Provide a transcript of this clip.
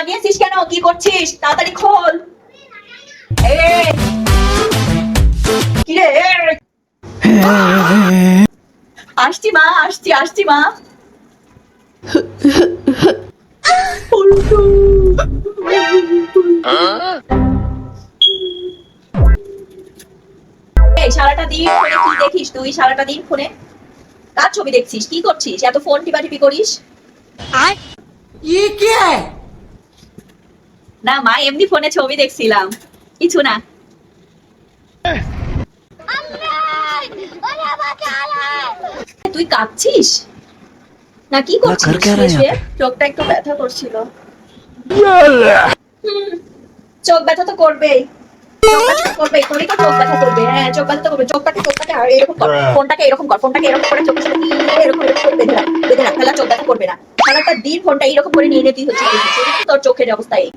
লাগিয়েছিস কেন? কি করছিস? তাড়াতাড়ি খোল। কি রে? আসছি মা, আসছি আসছি মা। সারাটা দিন ফোনে কি দেখিস তুই? সারাটা দিন ফোনে কার ছবি দেখছিস? কি করছিস? এত ফোন টিপাটিপি করিস? না মা, এমনি ফোনে ছবি দেখছিলাম, কিছু না। তুই কাঁদছিস না কি করছিস? চোখটা একটু ব্যথা করছিল। চোখ ব্যথা তো করবেই, চোখ ব্যথা করবে, তোরই তো চোখ ব্যথা করবে। হ্যাঁ, চোখ ব্যথা করবে। চোখটাকে আর এরকম কর, ফোনটাকে এরকম কর, ফোনটাকে এরকম করে চোখের সাথে এরকম এরকম করে বেঁধে রাখ, তাহলে চোখ ব্যথা করবে না। সারাটা দিন ফোনটা এইরকম করে নিয়ে নিতে হচ্ছে, তোর চোখের অবস্থা এই।